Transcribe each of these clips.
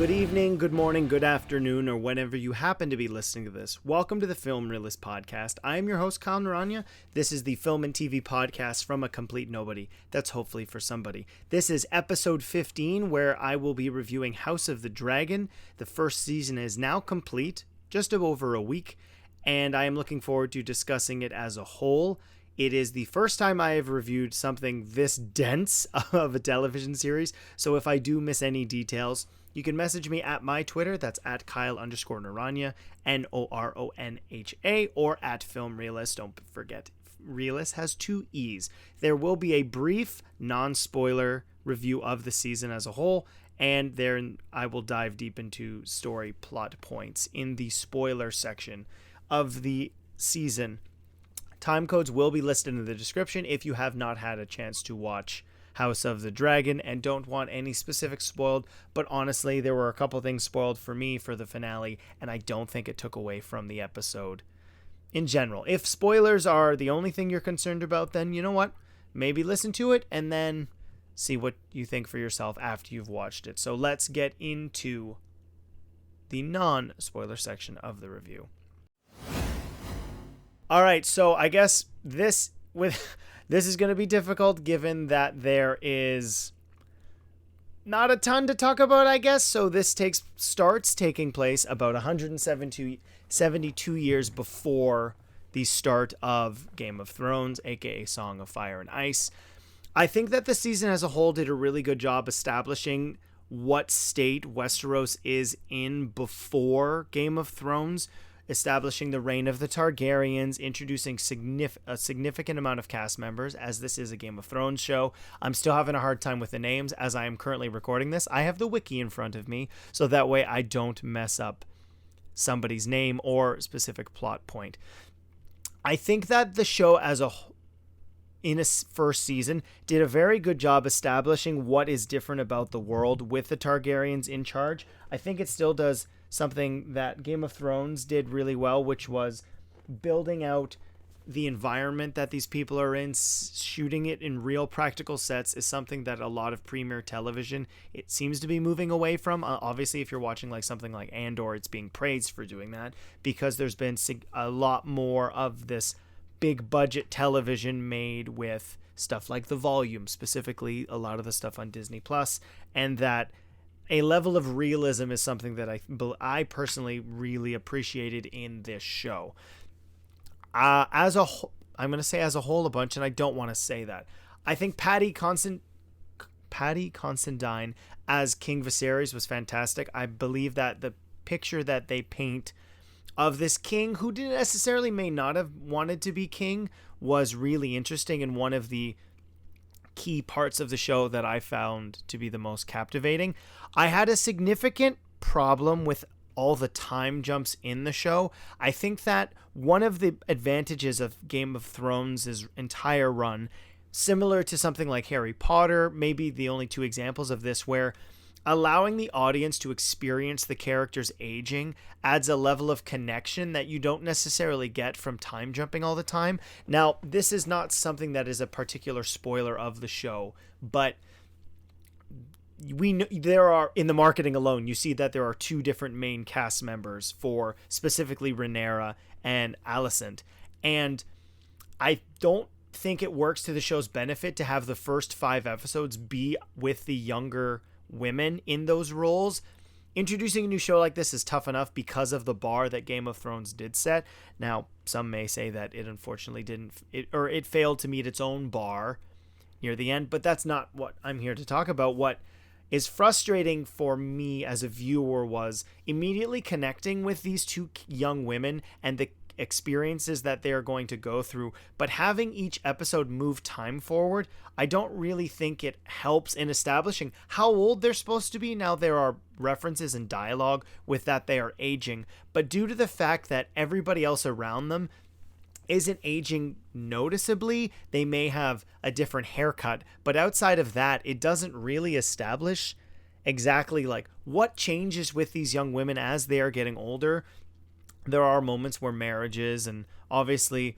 good evening, good morning, good afternoon, or whenever you happen to be listening to this. Welcome to the Film Realist Podcast. I am your host, Kyle Naranya. This is the film and TV podcast from a complete nobody. That's hopefully for somebody. This is episode 15, where I will be reviewing House of the Dragon. The first season is now complete, just over a week, and I am looking forward to discussing it as a whole. It is the first time I have reviewed something this dense of a television series, so if I do miss any details, you can message me at my Twitter, that's at Kyle_Naranya, Noronha, or at Film Realist. Don't forget, Realist has two E's. There will be a brief, non-spoiler review of the season as a whole, and then I will dive deep into story plot points in the spoiler section of the season. Time codes will be listed in the description if you have not had a chance to watch House of the Dragon and don't want any specifics spoiled, but honestly, there were a couple things spoiled for me for the finale, and I don't think it took away from the episode in general. If spoilers are the only thing you're concerned about, then you know what? Maybe listen to it and then see what you think for yourself after you've watched it. So let's get into the non-spoiler section of the review. All right, so I guess this is going to be difficult given that there is not a ton to talk about, I guess. So this starts taking place about 172 years before the start of Game of Thrones, aka Song of Fire and Ice. I think that the season as a whole did a really good job establishing what state Westeros is in before Game of Thrones, establishing the reign of the Targaryens, introducing a significant amount of cast members, as this is a Game of Thrones show. I'm still having a hard time with the names as I am currently recording this. I have the wiki in front of me, so that way I don't mess up somebody's name or specific plot point. I think that the show in its first season did a very good job establishing what is different about the world with the Targaryens in charge. I think it still does something that Game of Thrones did really well, which was building out the environment that these people are in. Shooting it in real practical sets is something that a lot of premier television, it seems to be moving away from. Obviously, if you're watching like something like Andor, it's being praised for doing that because there's been a lot more of this big budget television made with stuff like The Volume, specifically a lot of the stuff on Disney Plus, and that a level of realism is something that I personally really appreciated in this show. As a whole, I'm going to say as a whole a bunch, and I don't want to say that. I think Paddy Considine as King Viserys was fantastic. I believe that the picture that they paint of this king, who didn't necessarily may not have wanted to be king, was really interesting, and one of the key parts of the show that I found to be the most captivating. I had a significant problem with all the time jumps in the show. I think that one of the advantages of Game of Thrones' entire run, similar to something like Harry Potter, maybe the only two examples of this, where allowing the audience to experience the characters aging adds a level of connection that you don't necessarily get from time jumping all the time. Now, this is not something that is a particular spoiler of the show, but we know there are, in the marketing alone, you see that there are two different main cast members for specifically Rhaenyra and Alicent. And I don't think it works to the show's benefit to have the first 5 episodes be with the younger women in those roles. Introducing a new show like this is tough enough because of the bar that Game of Thrones did set. Now, some may say that it unfortunately it failed to meet its own bar near the end, but that's not what I'm here to talk about. What is frustrating for me as a viewer was immediately connecting with these two young women and the experiences that they are going to go through, but having each episode move time forward, I don't really think it helps in establishing how old they're supposed to be. Now, there are references and dialogue with that they are aging, but due to the fact that everybody else around them isn't aging noticeably, they may have a different haircut, but outside of that, it doesn't really establish exactly like what changes with these young women as they are getting older. There are moments where marriages and obviously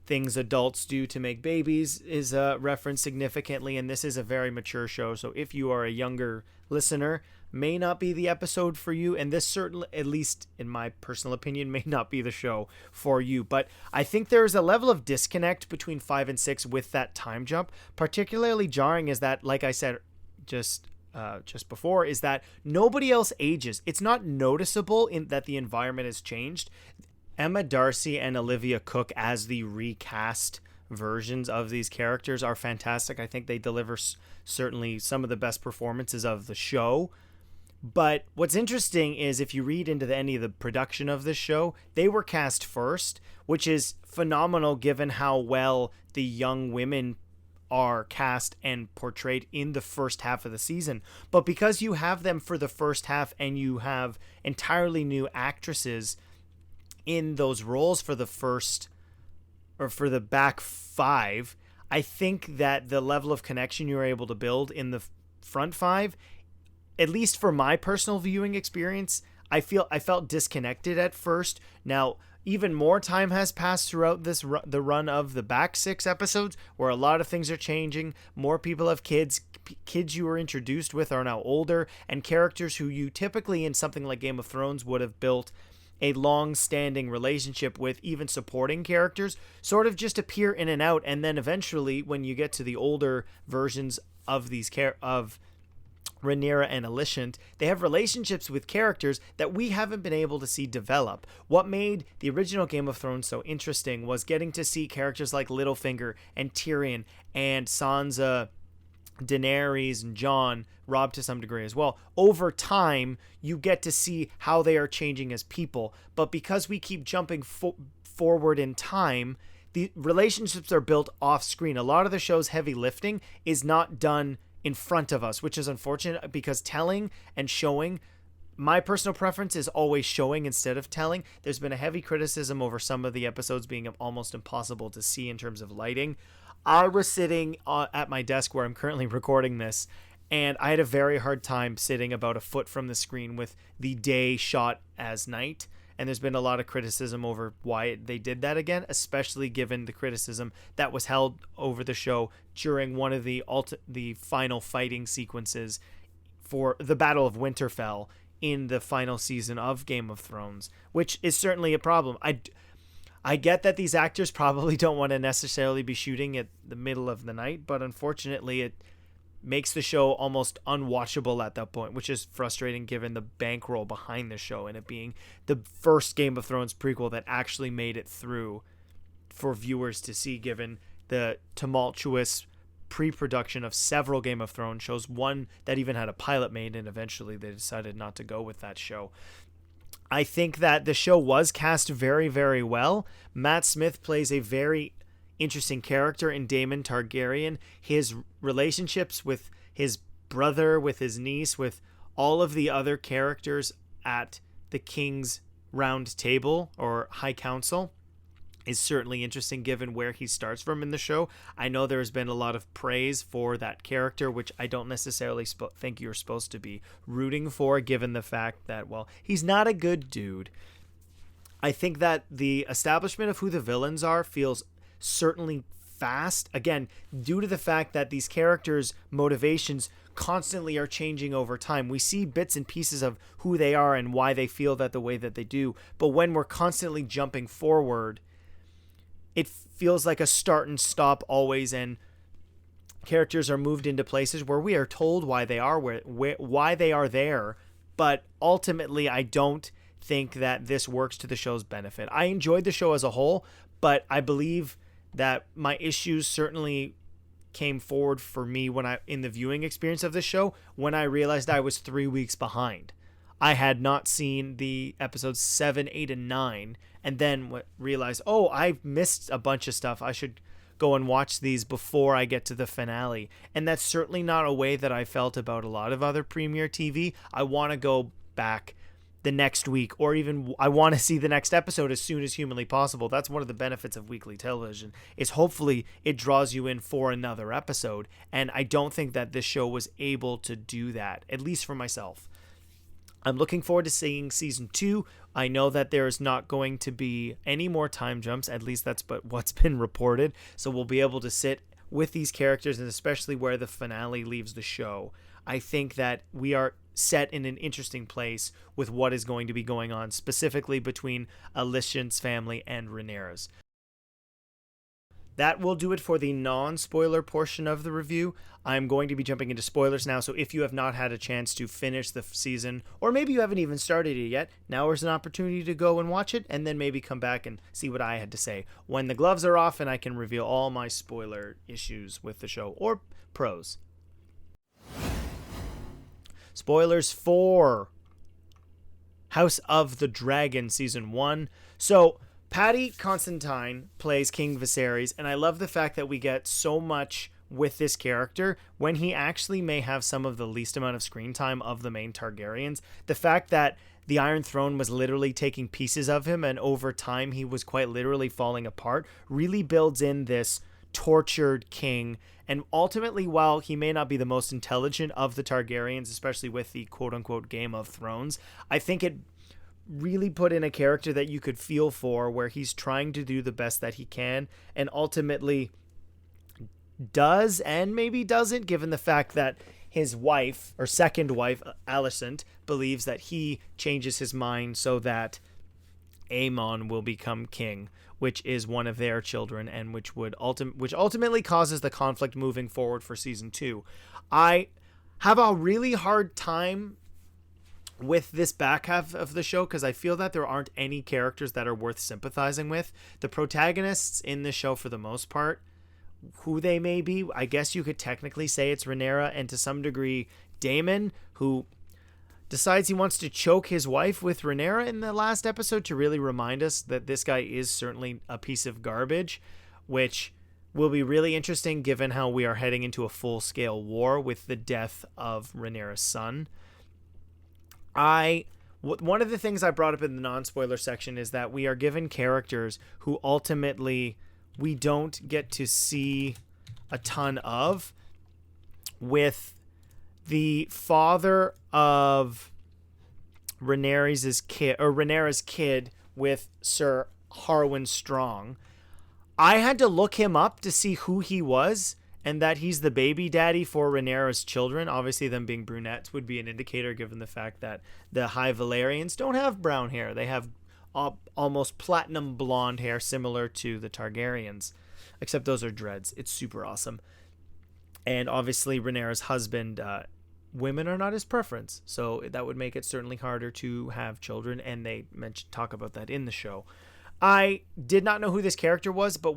things adults do to make babies is referenced significantly, and this is a very mature show. So if you are a younger listener, may not be the episode for you, and this certainly, at least in my personal opinion, may not be the show for you. But I think there's a level of disconnect between 5 and 6 with that time jump. Particularly jarring is that, like I said just before, is that nobody else ages. It's not noticeable in that the environment has changed. Emma Darcy and Olivia Cooke as the recast versions of these characters are fantastic. I think they deliver certainly some of the best performances of the show. But what's interesting is if you read into any of the production of this show, they were cast first, which is phenomenal given how well the young women are cast and portrayed in the first half of the season. But because you have them for the first half and you have entirely new actresses in those roles for the first or for the back 5, I think that the level of connection you're able to build in the front 5, at least for my personal viewing experience, I felt disconnected at first. Now, even more time has passed throughout the run of the back 6 episodes, where a lot of things are changing. More people have kids. Kids you were introduced with are now older, and characters who you typically in something like Game of Thrones would have built a long-standing relationship with, even supporting characters, sort of just appear in and out. And then eventually, when you get to the older versions of these of Rhaenyra and Alicent, they have relationships with characters that we haven't been able to see develop. What made the original Game of Thrones so interesting was getting to see characters like Littlefinger and Tyrion and Sansa, Daenerys and Jon, Robb to some degree as well. Over time, you get to see how they are changing as people. But because we keep jumping forward in time, the relationships are built off screen. A lot of the show's heavy lifting is not done in front of us, which is unfortunate because telling and showing, my personal preference is always showing instead of telling. There's been a heavy criticism over some of the episodes being almost impossible to see in terms of lighting. I was sitting at my desk where I'm currently recording this, and I had a very hard time sitting about a foot from the screen with the day shot as night. And there's been a lot of criticism over why they did that again, especially given the criticism that was held over the show during one of the final fighting sequences for the Battle of Winterfell in the final season of Game of Thrones, which is certainly a problem. I get that these actors probably don't want to necessarily be shooting at the middle of the night, but unfortunately it makes the show almost unwatchable at that point, which is frustrating given the bankroll behind the show and it being the first Game of Thrones prequel that actually made it through for viewers to see, given the tumultuous pre-production of several Game of Thrones shows, one that even had a pilot made, and eventually they decided not to go with that show. I think that the show was cast very, very well. Matt Smith plays a very interesting character in Daemon Targaryen. His relationships with his brother, with his niece, with all of the other characters at the King's Round Table or High Council is certainly interesting given where he starts from in the show. I know there's been a lot of praise for that character, which I don't necessarily think you're supposed to be rooting for, given the fact that, well, he's not a good dude. I think that the establishment of who the villains are feels certainly fast, again, due to the fact that these characters' motivations constantly are changing over time. We see bits and pieces of who they are and why they feel that the way that they do, but when we're constantly jumping forward, it feels like a start and stop always, and characters are moved into places where we are told why they are why they are there, but ultimately I don't think that this works to the show's benefit. I enjoyed the show as a whole, but I believe that my issues certainly came forward for me in the viewing experience of the show when I realized I was 3 weeks behind. I had not seen the episodes 7, 8, and 9, and then realized, I've missed a bunch of stuff. I should go and watch these before I get to the finale. And that's certainly not a way that I felt about a lot of other premiere TV. I want to go back the next week, or even I want to see the next episode as soon as humanly possible. That's one of the benefits of weekly television, is hopefully it draws you in for another episode. And I don't think that this show was able to do that, at least for myself. I'm looking forward to seeing season 2. I know that there is not going to be any more time jumps, at least that's what's been reported. So we'll be able to sit with these characters, and especially where the finale leaves the show. I think that we are set in an interesting place with what is going to be going on, specifically between Alicent's family and Rhaenyra's. That will do it for the non-spoiler portion of the review. I'm going to be jumping into spoilers now, so if you have not had a chance to finish the season, or maybe you haven't even started it yet, now is an opportunity to go and watch it, and then maybe come back and see what I had to say when the gloves are off and I can reveal all my spoiler issues with the show, or pros. Spoilers for House of the Dragon Season 1. So, Paddy Considine plays King Viserys, and I love the fact that we get so much with this character when he actually may have some of the least amount of screen time of the main Targaryens. The fact that the Iron Throne was literally taking pieces of him, and over time he was quite literally falling apart, really builds in this tortured king. And ultimately, while he may not be the most intelligent of the Targaryens, especially with the quote-unquote Game of Thrones, I think it really put in a character that you could feel for, where he's trying to do the best that he can and ultimately does and maybe doesn't, given the fact that his wife, or second wife, Alicent, believes that he changes his mind so that Aemon will become king, which is one of their children, and which ultimately causes the conflict moving forward for season 2. I have a really hard time with this back half of the show because I feel that there aren't any characters that are worth sympathizing with. The protagonists in the show, for the most part, who they may be, I guess you could technically say it's Rhaenyra, and to some degree Daemon, who decides he wants to choke his wife with Rhaenyra in the last episode to really remind us that this guy is certainly a piece of garbage, which will be really interesting given how we are heading into a full-scale war with the death of Rhaenyra's son. One of the things I brought up in the non-spoiler section is that we are given characters who ultimately we don't get to see a ton of, with the father of Rhaenyra's kid with Sir Harwin Strong. I had to look him up to see who he was, and that he's the baby daddy for Rhaenyra's children. Obviously, them being brunettes would be an indicator, given the fact that the High Valyrians don't have brown hair. They have almost platinum blonde hair, similar to the Targaryens, except those are dreads. It's super awesome. And obviously, Rhaenyra's husband, women are not his preference, so that would make it certainly harder to have children, and they talk about that in the show. I did not know who this character was, but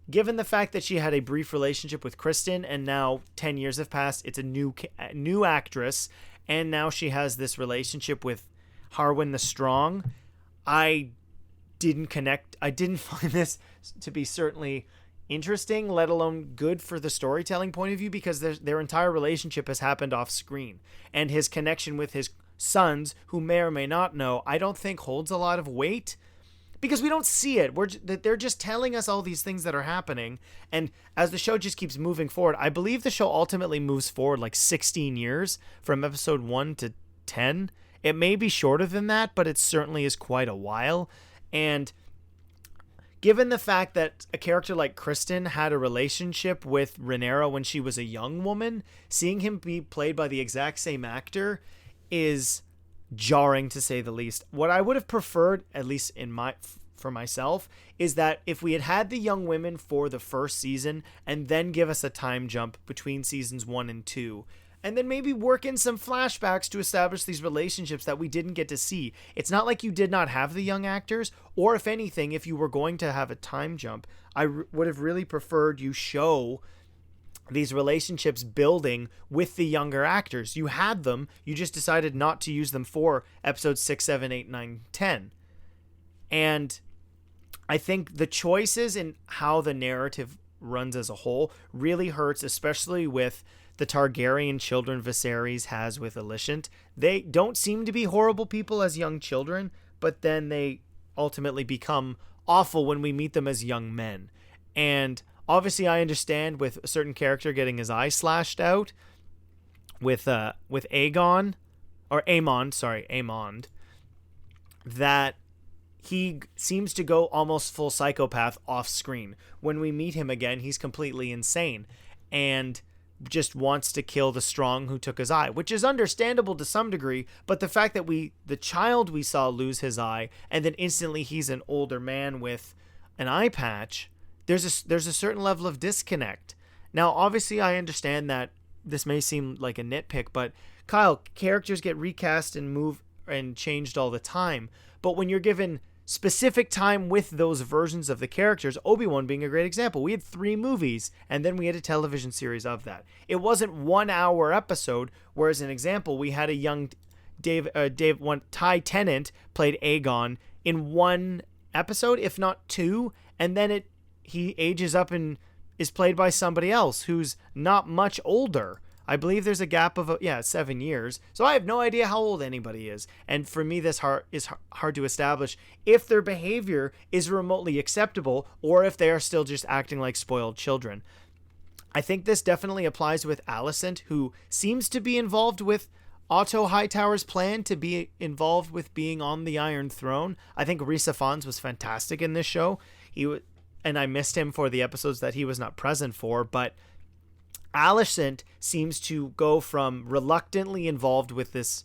given the fact that she had a brief relationship with Kristen, and now 10 years have passed, it's a new actress, and now she has this relationship with Harwin the Strong. I didn't connect. I didn't find this to be certainly interesting, let alone good for the storytelling point of view, because their entire relationship has happened off screen, and his connection with his sons, who may or may not know, I don't think holds a lot of weight, because we don't see it. They're just telling us all these things that are happening, and as the show just keeps moving forward, I believe the show ultimately moves forward like 16 years from episode 1 to 10. It may be shorter than that, but it certainly is quite a while. And given the fact that a character like Kristen had a relationship with Rhaenyra when she was a young woman, seeing him be played by the exact same actor is jarring, to say the least. What I would have preferred, at least for myself, is that if we had had the young women for the first season and then give us a time jump between seasons 1 and 2, and then maybe work in some flashbacks to establish these relationships that we didn't get to see. It's not like you did not have the young actors, or if anything, if you were going to have a time jump, I would have really preferred you show these relationships building with the younger actors. You had them, you just decided not to use them for episodes 6, 7, 8, 9, 10. And I think the choices in how the narrative runs as a whole really hurts, especially with the Targaryen children Viserys has with Alicent. They don't seem to be horrible people as young children, but then they ultimately become awful when we meet them as young men. And obviously, I understand with a certain character getting his eye slashed out with Aemond, that he seems to go almost full psychopath off screen. When we meet him again, he's completely insane. And just wants to kill the strong who took his eye, which is understandable to some degree. But the fact that the child we saw lose his eye, and then instantly he's an older man with an eye patch, there's a certain level of disconnect. Now, obviously, I understand that this may seem like a nitpick, but Kyle, characters get recast and moved and changed all the time. But when you're given specific time with those versions of the characters, Obi-Wan being a great example. We had 3 movies, and then we had a television series of that. It wasn't 1 hour episode, whereas an example, we had a young Ty Tennant played Aegon in 1 episode, if not 2, and then he ages up and is played by somebody else who's not much older. I believe there's a gap of 7 years. So I have no idea how old anybody is. And for me, this is hard to establish if their behavior is remotely acceptable or if they are still just acting like spoiled children. I think this definitely applies with Alicent, who seems to be involved with Otto Hightower's plan to be involved with being on the Iron Throne. I think Rhys Ifans was fantastic in this show. And I missed him for the episodes that he was not present for, but Alicent seems to go from reluctantly involved with this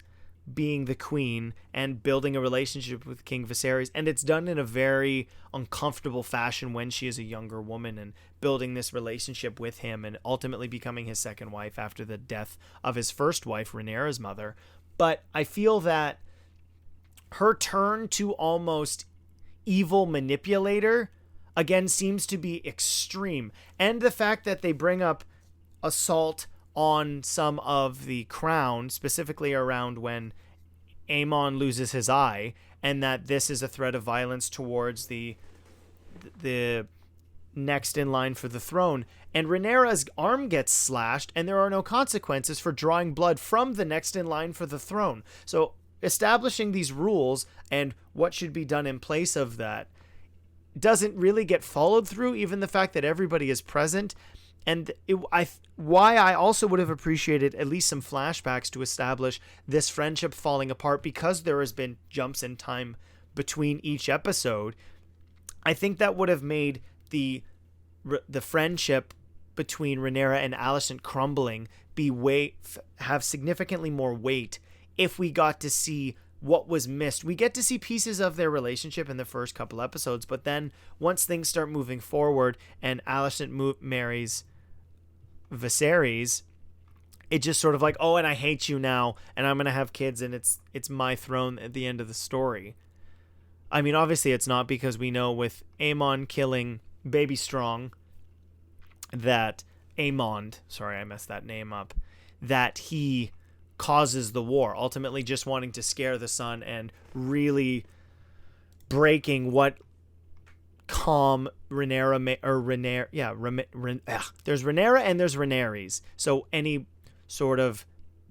being the queen and building a relationship with King Viserys, and it's done in a very uncomfortable fashion when she is a younger woman and building this relationship with him and ultimately becoming his second wife after the death of his first wife, Rhaenyra's mother. But I feel that her turn to almost evil manipulator again seems to be extreme, and the fact that they bring up assault on some of the crown, specifically around when Aemon loses his eye, and that this is a threat of violence towards the next in line for the throne, and Rhaenyra's arm gets slashed and there are no consequences for drawing blood from the next in line for the throne. So establishing these rules and what should be done in place of that doesn't really get followed through, even the fact that everybody is present. And why I also would have appreciated at least some flashbacks to establish this friendship falling apart, because there has been jumps in time between each episode. I think that would have made the friendship between Rhaenyra and Alicent crumbling have significantly more weight if we got to see what was missed. We get to see pieces of their relationship in the first couple episodes, but then once things start moving forward and Alicent marries Viserys, it just sort of like, oh, and I hate you now, and I'm gonna have kids, and it's my throne at the end of the story. I mean, obviously it's not, because we know with Aemon killing Baby Strong that sorry, I messed that name up, that he causes the war, ultimately just wanting to scare the son and really breaking what calm Rhaenyra there's Rhaenyra and there's Rhaenyra's. So any sort of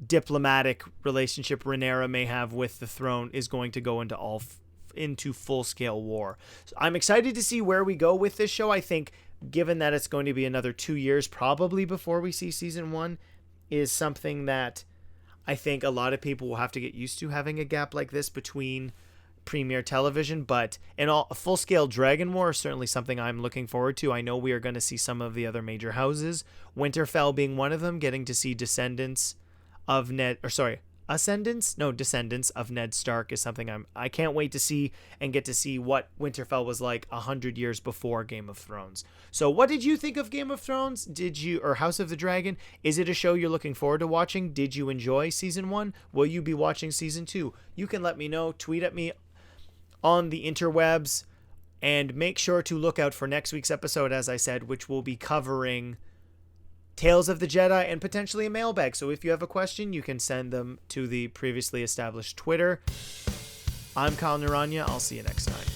diplomatic relationship Rhaenyra may have with the throne is going to go into full-scale war. So I'm excited to see where we go with this show. I think, given that it's going to be another 2 years probably before we see season 1, is something that I think a lot of people will have to get used to, having a gap like this between premiere television. But a full-scale Dragon War is certainly something I'm looking forward to. I know we are going to see some of the other major houses, Winterfell being one of them, getting to see descendants of Ned Stark is something I can't wait to see, and get to see what Winterfell was like 100 years before Game of Thrones. So what did you think of Game of Thrones? Or House of the Dragon? Is it a show you're looking forward to watching? Did you enjoy season 1? Will you be watching season 2? You can let me know. Tweet at me on the interwebs, and make sure to look out for next week's episode, as I said, which will be covering Tales of the Jedi and potentially a mailbag. So if you have a question, you can send them to the previously established Twitter. I'm Kyle Naranya. I'll see you next time.